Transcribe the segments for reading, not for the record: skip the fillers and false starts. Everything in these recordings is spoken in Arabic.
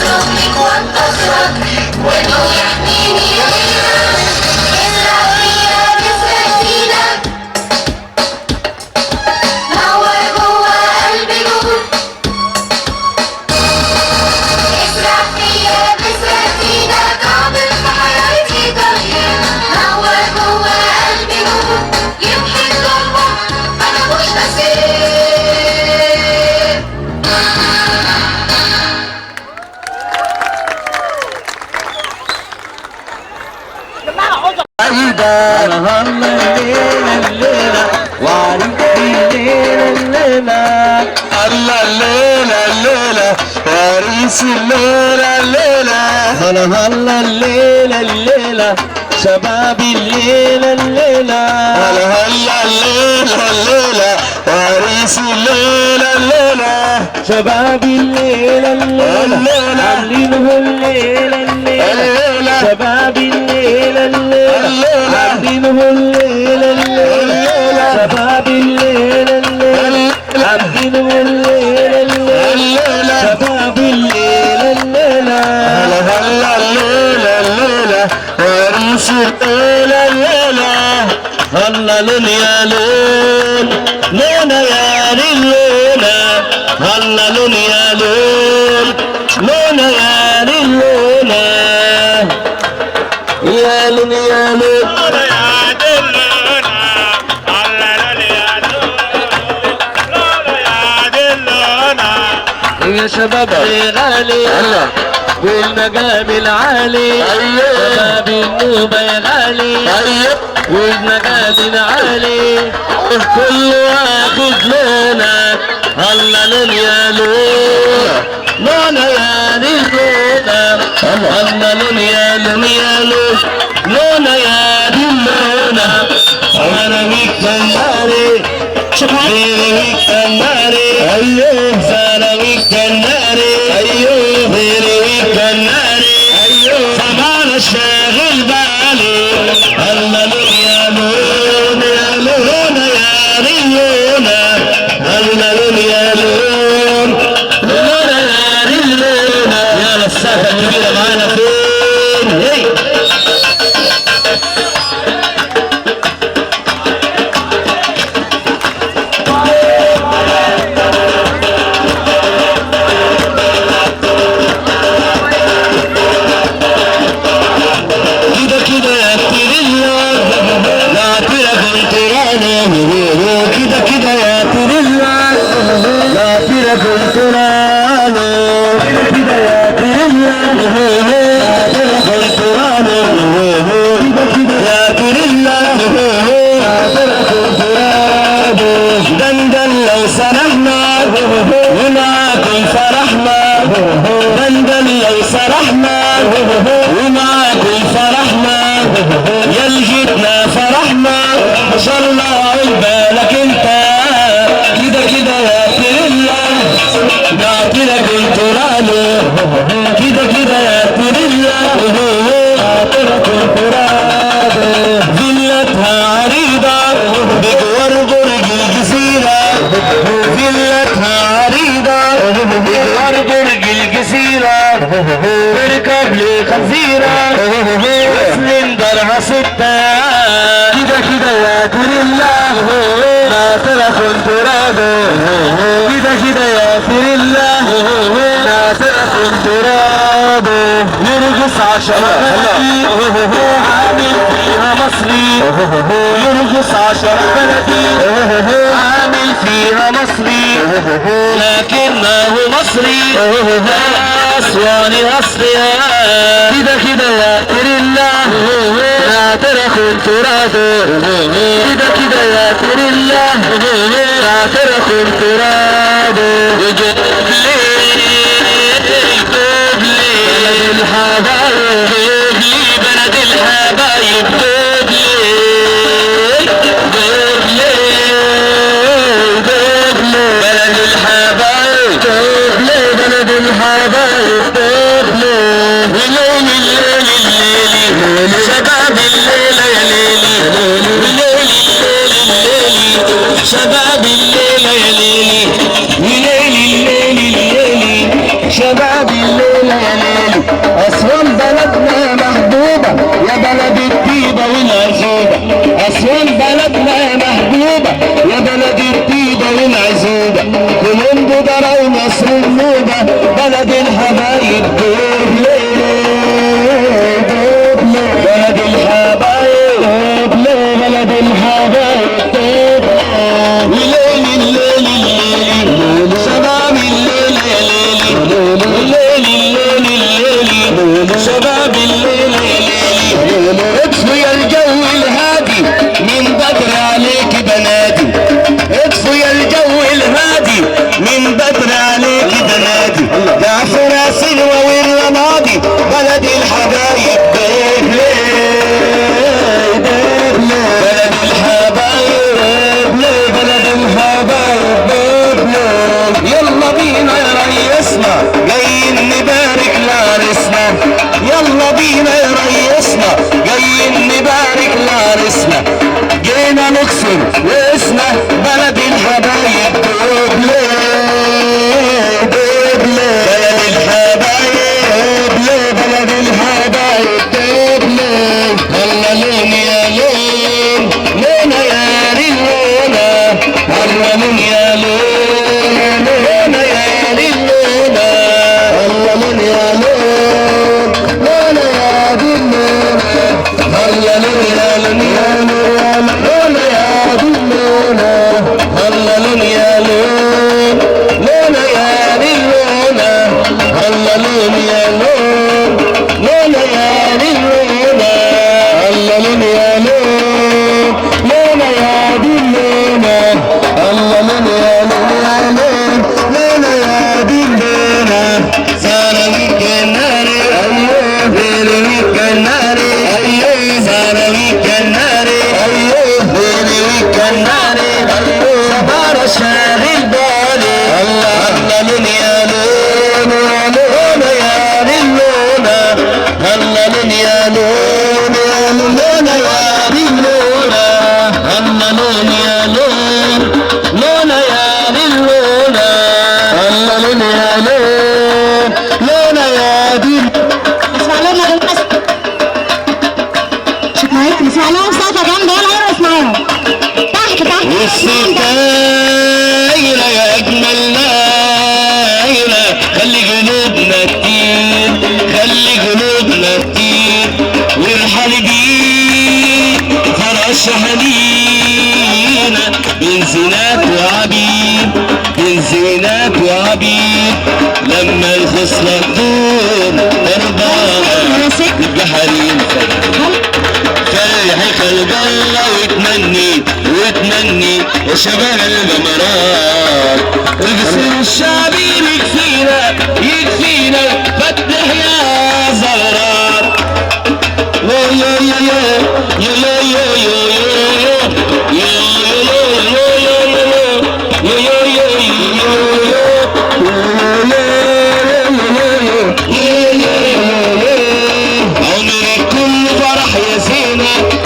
أصرخ وأنتصرك وإنه يحميني غيرك. ازرع فيا بذرة جديدة، نور جوا قلبي نور. ازرع فيا بذرة جديدة، تعبر في حياتي تغيير. نور جوا قلبي نور، يمحي الظلمة أنا مش أسير. هلا الليلة الليلة وعريس الليلة الليلة. هلا الليلة الليلة وعريس الليلة الليلة. هلا الليلة الليلة شباب الليلة الليلة. هلا الليلة الليلة وعريس الليلة الليلة. شباب الليلة الليلة عاملينه الليلة الليلة. شباب الليلة الليلة عاملينه الليلة الليلة. شباب الليلة الليلة عاملينه الليلة الليلة. شباب الليلة الليلة. هلا الليلة الليلة وعريس الليلة الليلة. هلا لون يا لون لونا يا لونا. هلا لون يا لون لونا يا لونا. يا لون يا لون يا شباب غالي والمقام العالي. شباب النوبة يا غالي والمقام العالي. كل واخد لونك. هلا لون يا لون لونا يا لونا. هلا لون يا لون يا لون لونا يا لونا. انا مكناري غيري مكناري. ايوه انا مكناري. ايوه غيري مكناري. ايوه طبعا الشاغل بالي. هلا لون يا لون يا لون يا لون. هلا لون يا لون لون يا لون. يا الساحه الكبيره معانا فين؟ هي اركب لي خنزيرة واسلم درها ستة. كده كده يا تريلا لا ترخن ترابه. كده كده يا تريلا لا ترخن ترابه. يرقص عشرة بلدي عامل فيها مصري. يرقص عشرة بلدي عامل فيها مصري لكنه مصري. أسواني أصلي. كده كده يا تريلا لا ترخن ترابه. كده كده يا تريلا لا ترخن ترابه. جيب لي بلد الحبايب. جيب لي بلد الحبايب. جيب لي بلد الحبايب. جيب لي بلد الحبايب. شباب الليلة يا ليلي. شباب الليلة يا ليلي. بلدي من بدر عليك ده نادي جعفر سلوى والرمادي بلد الحبايب دبلي بلد الحبايب بلد الحبايب دبلي يلا بينا يا ريسنا جايين نبارك لعرسنا يلا بينا يا ريسنا جايين نبارك لعرسنا جينا نكسر واسنا بلد الحبايب دبلي دبلي بلد الحبايب بلد الحبايب دبلي هلا لون يا لون لون يا لون هلا لون يا لون لون يا لون هلا لون يا لون لون يا لون هلا لون يا لون لون يا لون هلا لون يا لون لون يا لون هلا لون يا لون لون يا لون هلا لون يا لون لون يا لون هلا لون يا لون لون يا لون سارة كناري أيوه بيلي كناري أيوه سارة كناري أيوه بيلي كناري أيوه سبارة شاغل بالي هلا لون يا لون لون يا لون هلا لون يا لون لون يا لون هلا لون يا لون لون يا لون هلا لون يا لون لون يا لون اسمع لهم بس اسمع لهم صوتك جامد يلا اسمعهم تحت تحت والستايرة يا أجمل نايرة خلي قلوبنا كتير خلي قلوبنا كتير وارحل بيه فرش حنينة بين زينات وعبيد بين زينات وعبيد لما الخصلة تدور ضربانة تبقى حريم فرحك الجلة وتمني وتمني يا شباب الجمرات القصر الشعبي يكفينا يكفينا فتح يا زهرات يا يا يا يا يا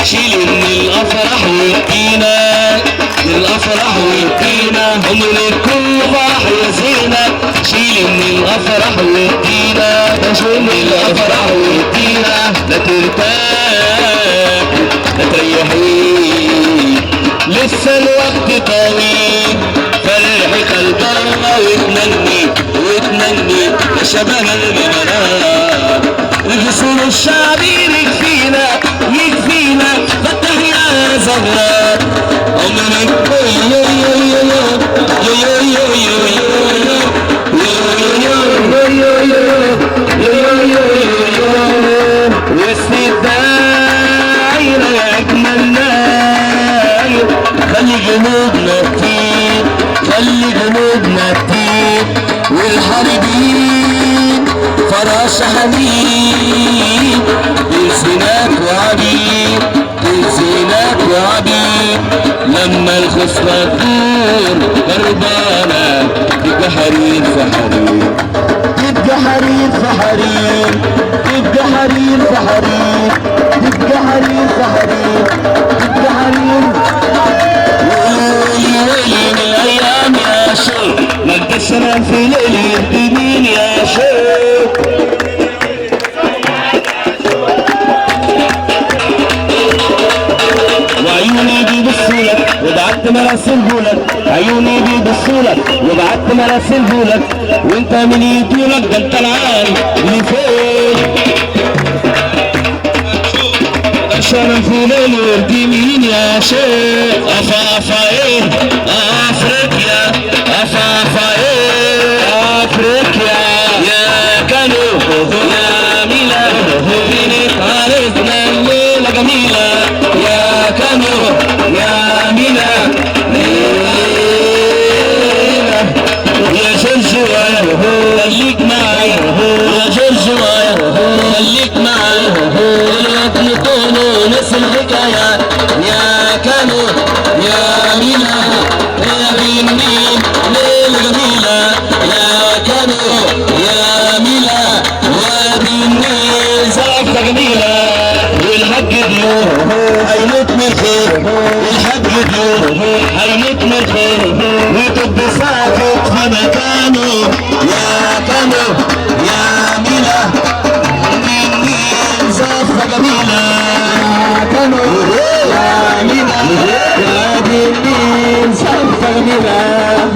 شيل من الافراح ويبقينا الافراح ويبقينا عمر كل فرح يا زينة شيل من الافراح ويبقينا شيل من الافراح ويبقينا لا ترتاح لا تريحي لسه الوقت طويل فرحي قلب الله وتمني وتمني يا شباب المنام الجسور الشعبي يكفينا يكفينا فتح يا زهرات عمرك والسدايرة يا أجمل ناير خلي جنوبنا كتير خلي جنوبنا كتير والحاربين فراش حنين بالزينات وعبيد بالزينات وعبيد لما الخصلة تدور غربانة تبقى حرير في حرير تبقى حرير في حرير تبقى حرير في حرير تبقى حرير في حرير تبقى حرير ويلي ويلي من الأيام يا شيخ ما تكسر في ليلي الدنين يا شيخ وعيوني بيبصولك وبعت مراسلهولك عيوني بيبصولك وبعت مراسلهولك وانت من يدولك ده انت العالي اللي فوق عشان في ليل وردي مين يا شيخ افا افا ايه افريقيا افا افا ايه افريقيا يا كانوا يا ميلا بيني عرفنا الليلة جميلة يا كانوا يا ميلا ليلة جميلة يا كانو يا ميلا وادي النيل زفة جميلة والحج ديور هيموت من الخير الحج ديور هيموت من الخير وطب ساكت في مكانه يا كانو يا ميلا وادي النيل زفة جميلة يا كانو يا ميلا وادي النيل زفة جميلة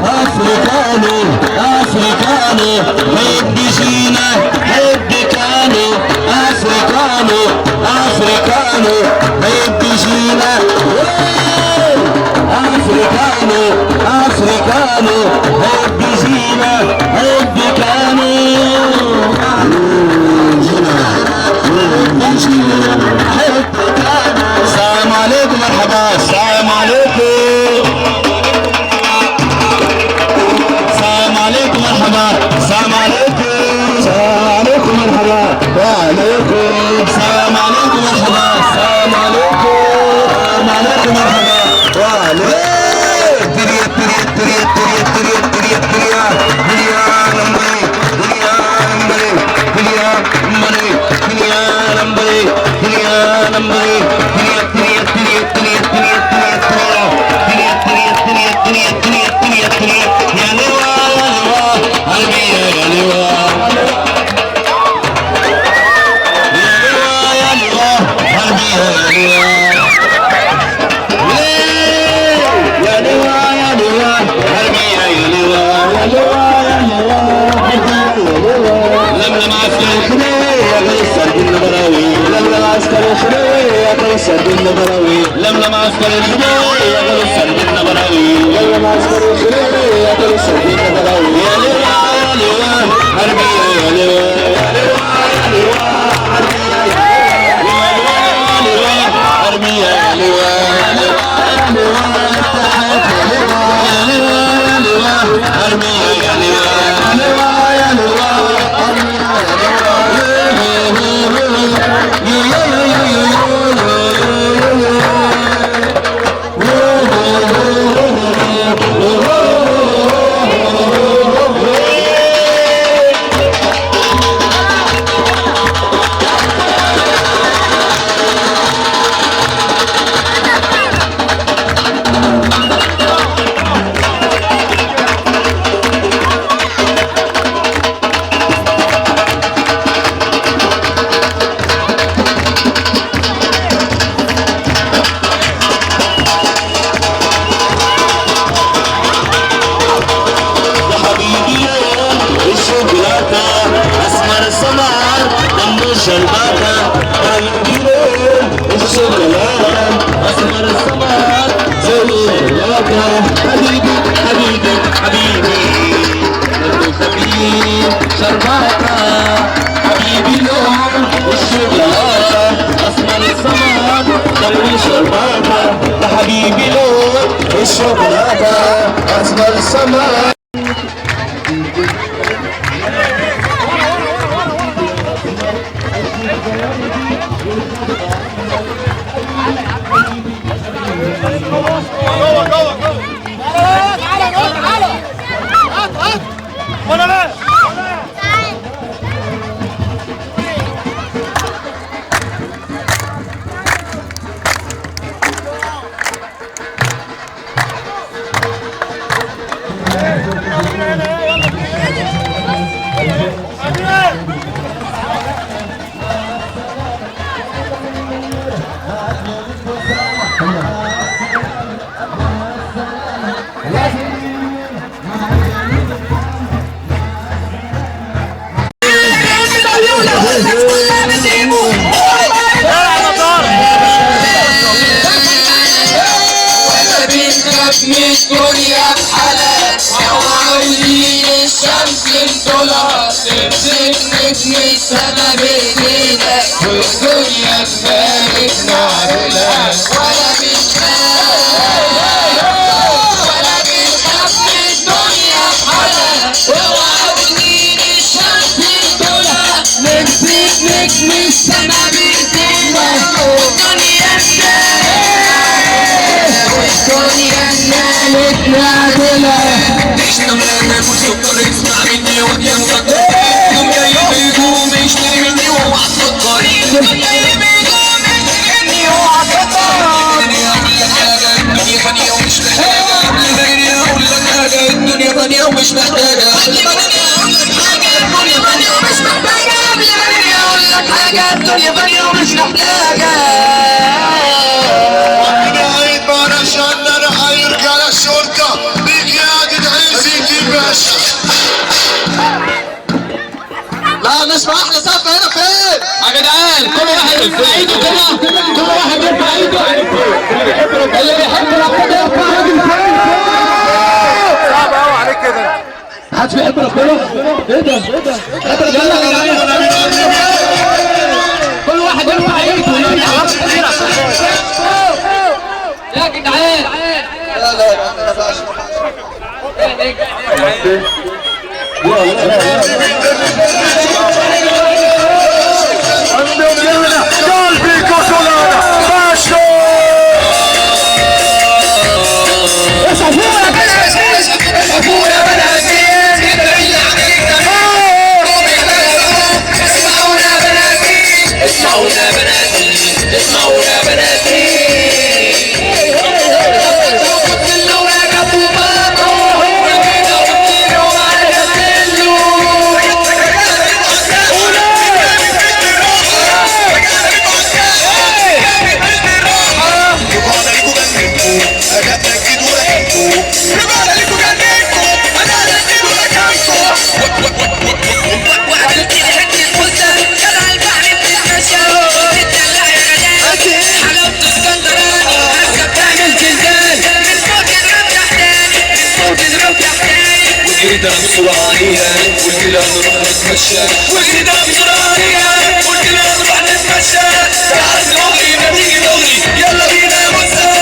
افريكانو افريكانو حب جينا حب كانو افريكانو افريكانو حب جينا افريكانو افريكانو حب جينا حب كانو السلام عليكم مرحبا السلام عليكم السلام عليكم مرحبا السلام عليكم السلام عليكم مرحبا وعليكم السلام عليكم مرحبا السلام عليكم السلام عليكم مرحبا وعليكم تريا تريا تريا تريا تريا تريا تريا نمبري تريا نمبري تريا نمبري تريا نمبري تريا نمبري تريا تريا تريا تريا تريا تريا تريا تريا تريا تريا تريا تريا يا لوا قلبي يا لوا يا لوا يا لوا قلبي يا لوا يا لوا يا لوا قلبي يا لوا يا لوا يا لوا لملم عسكر الخلية قيصر بالنبراوي لملم عسكر الخلية قيصر بالنبراوي لملم عسكر الخلية قيصر بالنبراوي لملم عسكر الخلية قيصر بالنبراوي يا لوا يا لوا حربي يا لوا يا لوا يا لوا حربي يا لوا حربي يا لوا يا لوا يا لوا اتحاد يا لوا يا لوا حربي يا لوا يا لوا يا لوا حبيبي لون الشوكولاتة أسمر السماء الدنيا بحالك لو عاوزين الشمس الدولار تمسك نجم السما بايدينا والدنيا ببالك نعملها ولا بنخاف ولا بنخاف من الدنيا بحالها لو عاوزين الشمس الدولار نمسك نجم السما بايدينا الدنيا فانية ومش محتاجة الدنيا فانية ومش محتاجة قاعد معنا شنر هيرجع للشرطة بقيادة عزيزي باشا. لا نسمع احلى سقف هنا فين؟ يا جدعان كل واحد يرفع ايده كده، كل واحد يرفع ايده، اللي بيحب ربنا يرفع ايده فوق. صعب قوي عليك كده. محدش بيحب ربنا؟ ايه ده؟ ايه ده؟ يلا يا جدعان كل واحد يرفع ايده يا جدعان. لا لا ما ينفعش. كده بسرعة عليها والكلام نروح نتمشى والكلام بسرعة عليها والكلام نروح نتمشى تعال دغري نبيجي دغري يلا بينا يا وسام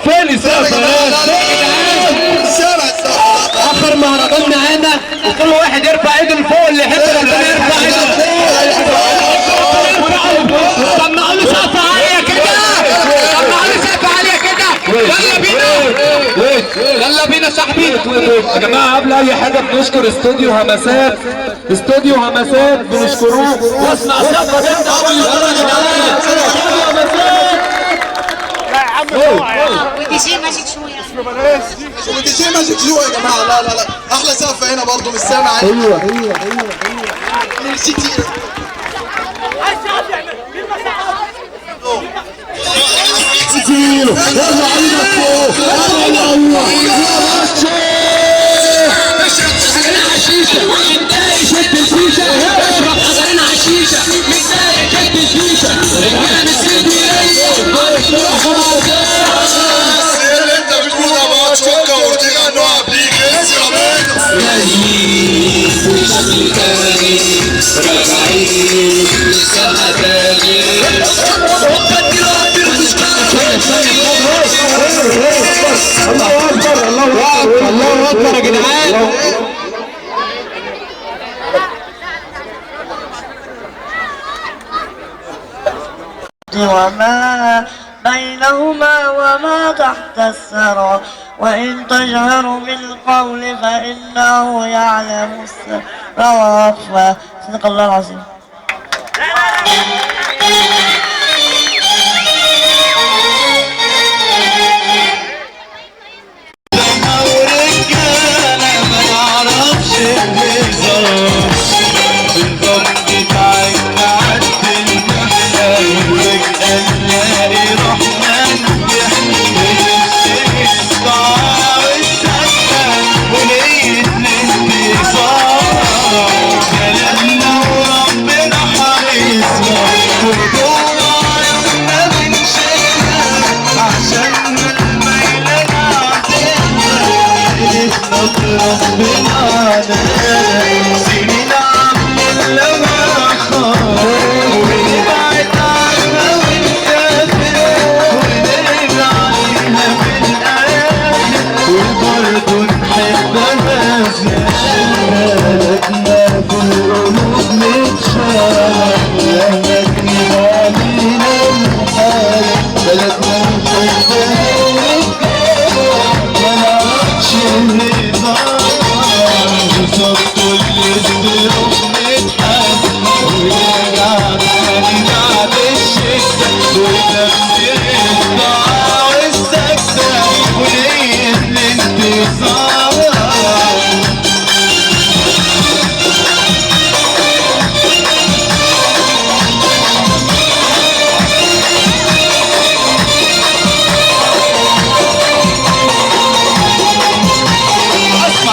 فين السقف؟ اخر مهرجان معانا وكل واحد يرفع ايده لفوق، اللي يحب ربنا يرفع ايده لفوق. سمعوا له سقف عاليه كده، سمعوا له سقف عاليه كده. يلا بينا يلا بينا صاحبي. يا جماعه قبل اي حاجه بنشكر استوديو همسات، استوديو همسات بنشكروه. واسمع سقف انت اول مره يا جدعان. استوديو همسات ودي شيء ماجيك شويه. ودي شيء ماجيك شويه يا جماعه. لا لا لا احلى سقف هنا برضه مش سامع. ايوه كتير. يلا عينك فوق. الله اشرب حجرين عشيشه متضايق شد الفيشه. اشرب حجرين عشيشه متضايق شد الفيشه. رجعنا نسيب اللي انت بتقولها بقى شوكه وقلتلها انه قبليك انزل الله اكبر الله اكبر الله اكبر يا جدعان. وما بينهما وما تحت الثرى وإن تجهر بالقول فإنه يعلم السر وأخفى. صدق الله العظيم.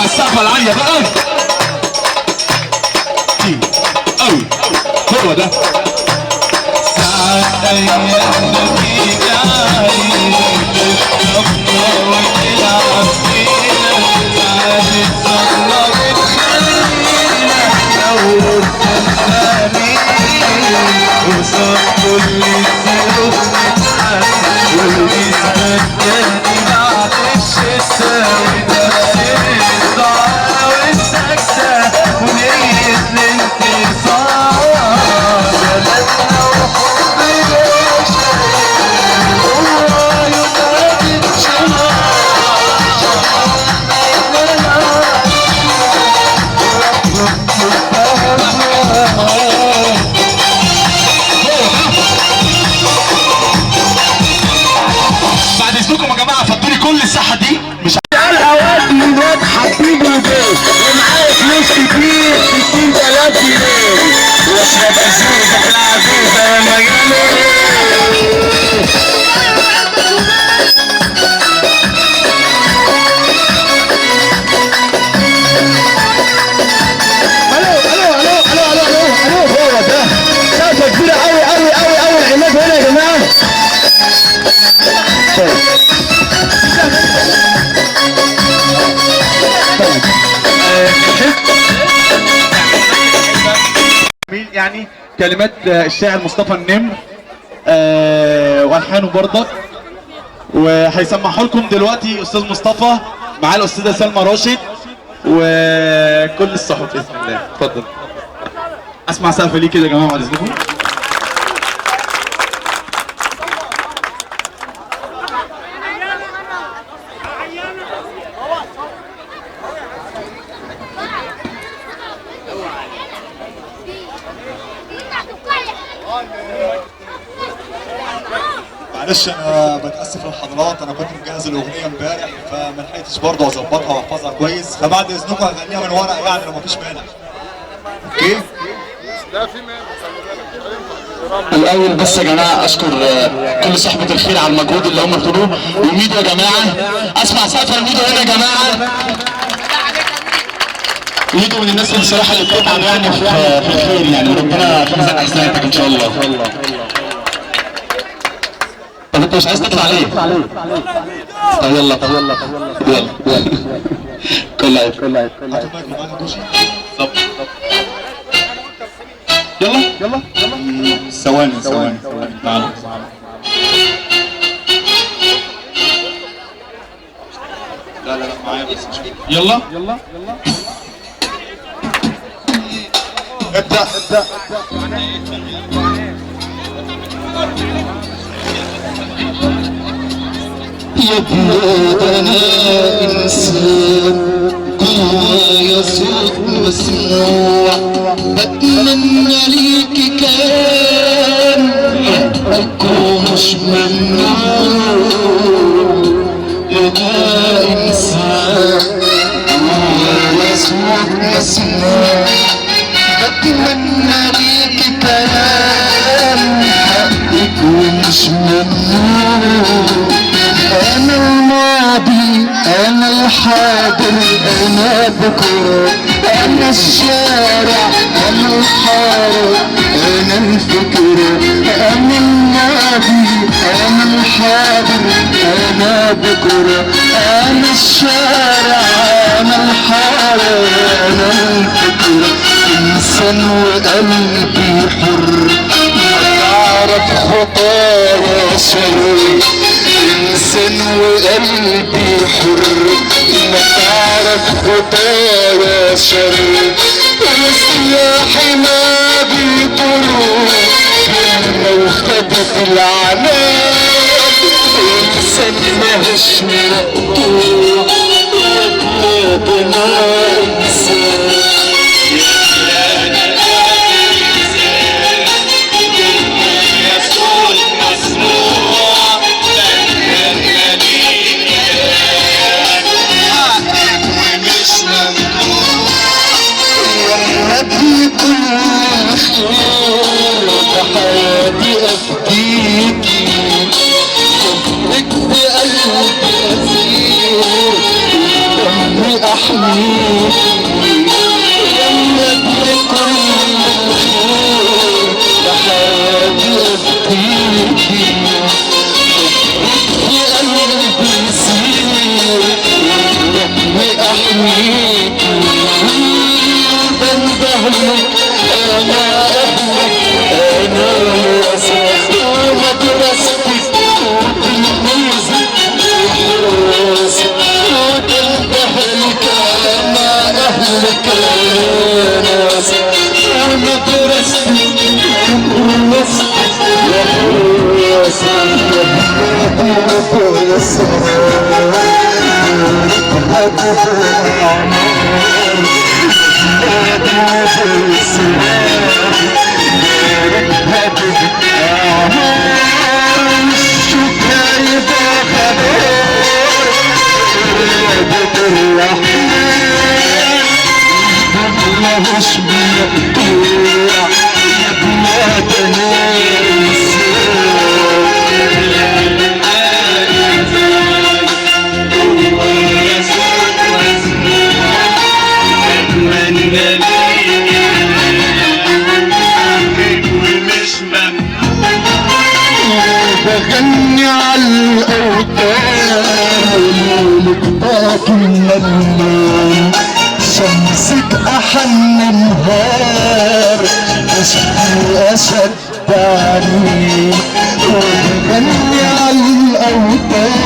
السقفة العالية بقى هو ده ساعات أيامنا في جاي تشربنا وتلعب فينا ساعات الصلاة بتخلينا نور الفنانين وصار كل الظروف نتحس والجسم التاني بعد الشتا بعد اذنكم يا جماعه فضلوا كل الساحه دي مش الاوقات الواد حبيبي البيت ومعايا فلوس كتير 60,000 جنيه واشرب ازازه العزيزه لما جالي هو ده سقفه كبيره قوي قوي قوي قوي العماد هنا يا جماعه. يعني كلمات الشاعر مصطفى النمر والحانه برضك وهيسمعوا لكم دلوقتي استاذ مصطفى معاه الاستاذه سلمى راشد وكل الصحف باذن الله. اتفضل اسمع سقف ليه كده يا جماعه بعد اذنكم. معلش انا بتاسف للحضرات، انا كنت مجهز الاغنيه امبارح فما لحقتش برضه اظبطها واحفظها كويس، فبعد اذنكم هغنيها من ورق يعني لو مفيش مانع. اوكي؟ الاول بس يا جماعه اشكر كل صحبه الخير على المجهود اللي هم بذلوه وميدو يا جماعه. اسمع سقف ميدو هنا يا جماعه. ميدو من الناس اللي الصراحه اللي بتتعب يعني في الخير يعني وربنا يحفظك احساناتك ان شاء الله. طب انت مش عايز تطلع ليه؟ طب يلا كل عيب يلا ثواني تعالوا. لا معايا بس يلا ابدأ يا بلاد انا انسان جوايا صوت مسموع بتمنى ليكي كان حقك ومش ممنوع انا انسان جوايا صوت مسموع بتمنى ليكي كان حقك ومش ممنوع انا الماضي انا الحاضر انا بكره انا الشارع انا الحارة انا الفكرة انا الماضي انا الحاضر انا بكره انا الشارع انا الحارة انا الفكرة انسان وقلبي حر ما تعرف خطايا شر انسان وقلبي حر ما تعرف خطايا شر وسلاحي ما بيضر كلمة وخدت العناد انسان ماهوش مقطوع يا بلاد انا انسان ربي كل خير بحياتي افديكي حبك بقلبي اسير دمي احميكي ربي كل خير بحياتي افديكي حبك بقلبي اسير دمي احميكي بندهلك انا اهلك انا واسعك ومدرستك وتلميذك وحراسك بندهلك انا اهلك انا واسعك ومدرستك وحراسك مش بيقطوع يا بلاد انا بغني عالأوتار لقطاك من الليل شمسك أحن نهار عشقي أشد عنيد وبغني عالأوتار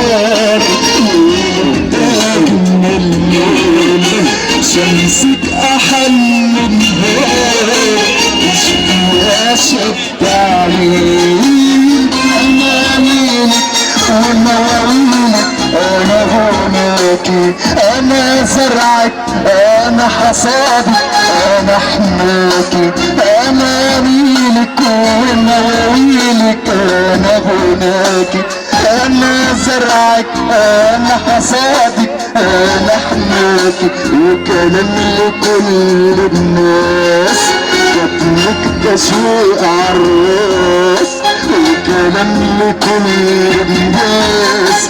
لقطاك من الليل شمسك أحن نهار عشقي أشد عنيد أنا مينك أنا ورينك أنا غناكي أنا زرعك أنا حصادك أنا حماكي أنا مينك وأنا ورينك أنا غناكي أنا زرعك أنا حصادك أنا حماكي وكلام لكل الناس قتلك تشويق عالراس وكلام لكل الناس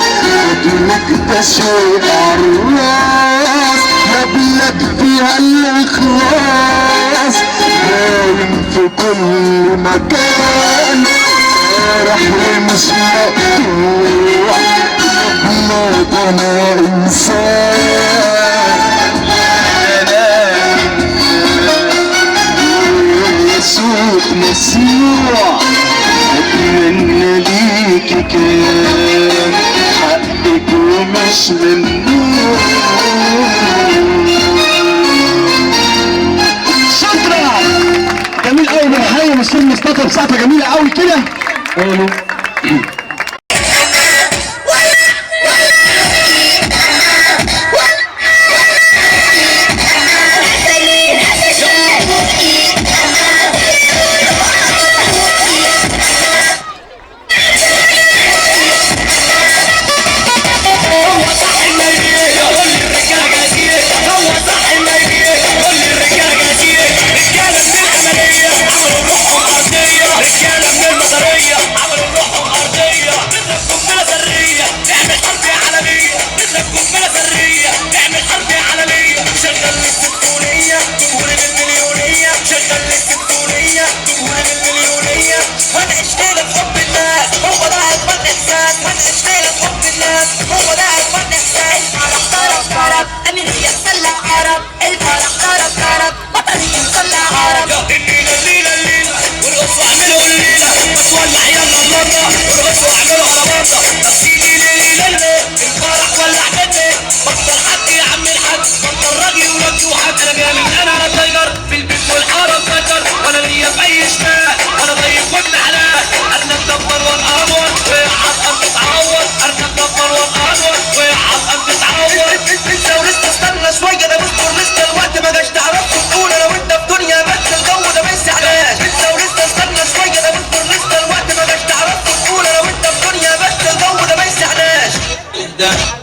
قتلك تشويق عالراس يا بلاد فيها الإخلاص باين في كل مكان فرح ومش مقطوع يا بلاد أنا إنسان صوت مسموع اتمنى ليكي كان حقك ومش ممنوع شكرا جميل قوي بنحيي مستر مصطفى بساعته جميله قوي كده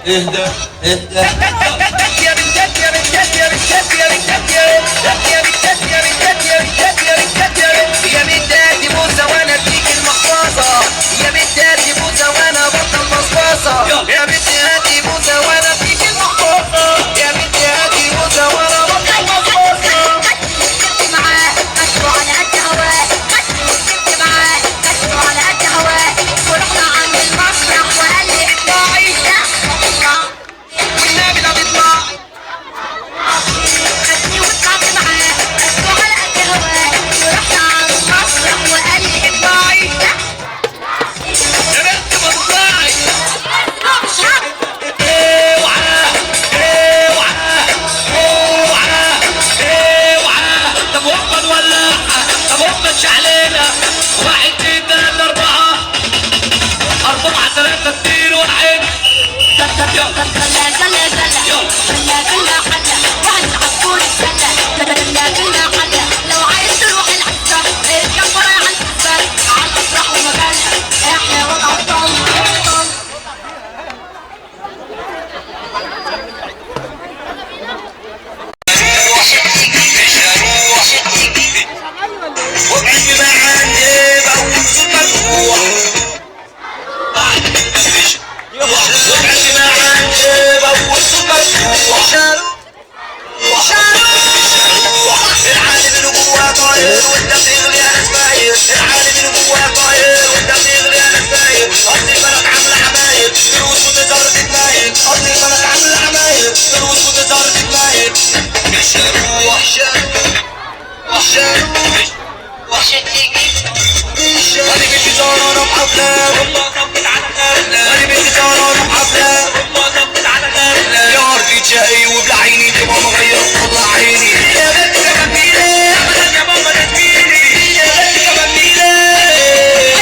اهدى اهدى يا بنتاتي موسى وانا فيك المحفظة يا بنتاتي موسى وانا بطل مصاصة يا بنتي هاتي موسى وانا فيك المحفظة يا بنتي هاتي موسى وانا بطل مصاصة معاه كسروا على قد هواه كسبت معاه كسروا على قد هواه ورحنا عند المسرح وقال لي اطلعي والنبي لا تطلع خدني وطلعت معاه كسروا على قد هواه ورحنا عند المسرح وقال لي اطلعي يا بنت ما تطلعي طب وقد ولاعة طب وقدش علينا 1 2 3 4 4 3 2 1 لو عايز تروح الحفرة اركب ورايا على الفستان على الافراح ومكانها احنا وضع الطن وابعد ما عندي بوز المجروح وابعد ما عندي بوز المجروح العالم اللي جواه طاير وانت بتغلي انا سباير العالم اللي جواه طاير وانت بتغلي انا سباير قصدي البلد عامله عمايل فلوس وتقدر تتمايل قصدي البلد عامله عمايل فلوس وتقدر تتمايل مش هروح وانا بنتي زهرانة بحفلة والله طبت على خيرنا وانا بنتي زهرانة بحفلة والله طبت على خيرنا يا ارضي جاي وبلعيني دي ماما غيرت طلع عيني يا بنتي كمليلي ابدا يا ماما تسميلي يا بنتي كمليلي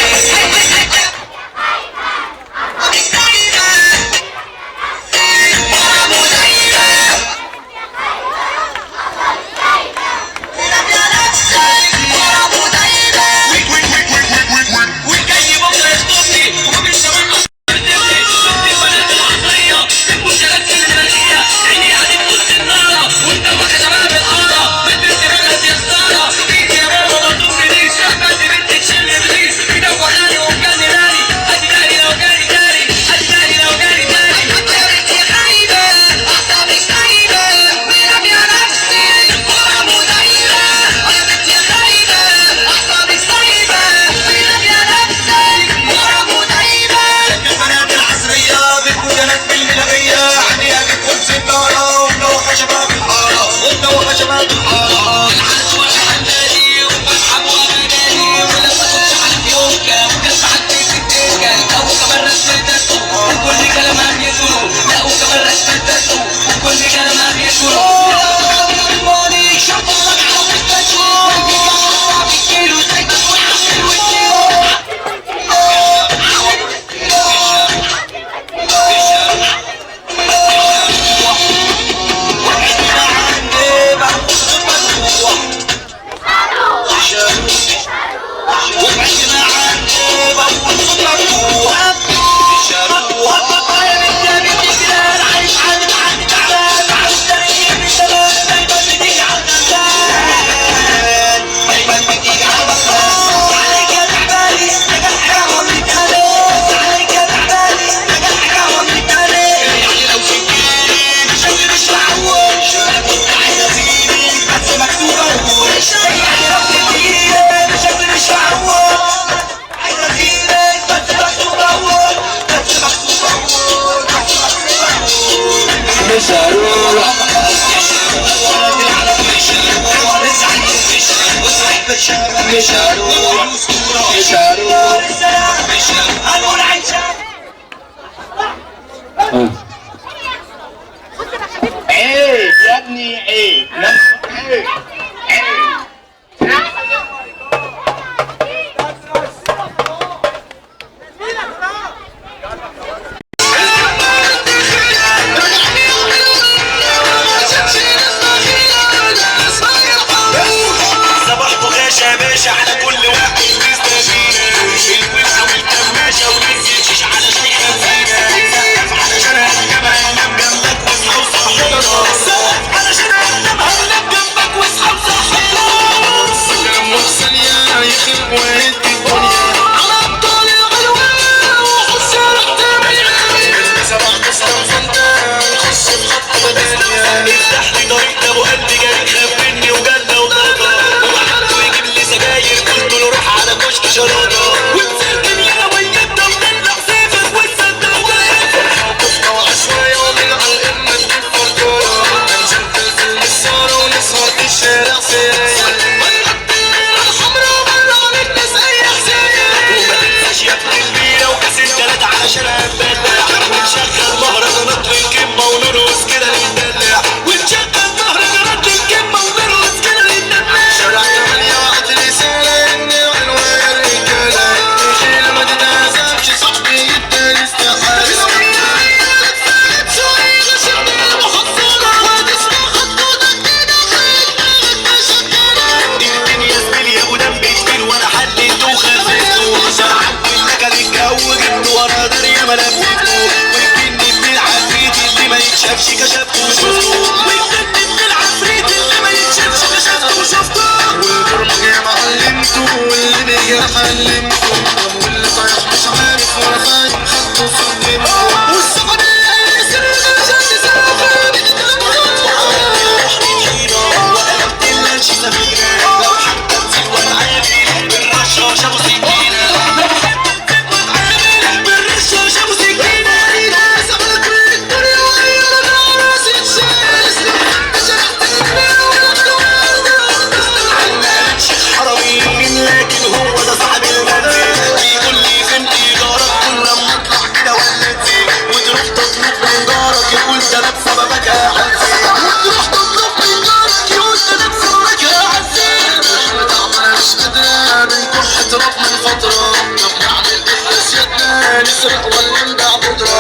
عيب يا ابني عيب عيب صباحكم غاشة يا باشا على كل واحد حلمكم واللي طايح مش عارف ولا فاهم خدته في الدنيا والسعودية يسر المجال سافر وقلبت اللانش سفينة لو حتى تزيد وتعالي بالرشاش ابو سكينة بالرشاش ابو سكينة ناس عملت من الدنيا وغيرت على راس الشاش لكن هو ده صاحب المنزل يقول لي فين ايجارك كل لما اطلع كده ولدتي وتروح تطلب من جارك يقول ده انا بسببك يا عزيز وتروح تطلب من جارك يقول ده انا بسببك يا عزيز احنا تعبانش قادرين نكح تراب من فتره طب نعمل ايه في سيادنا نسرق ولا نبيع بودره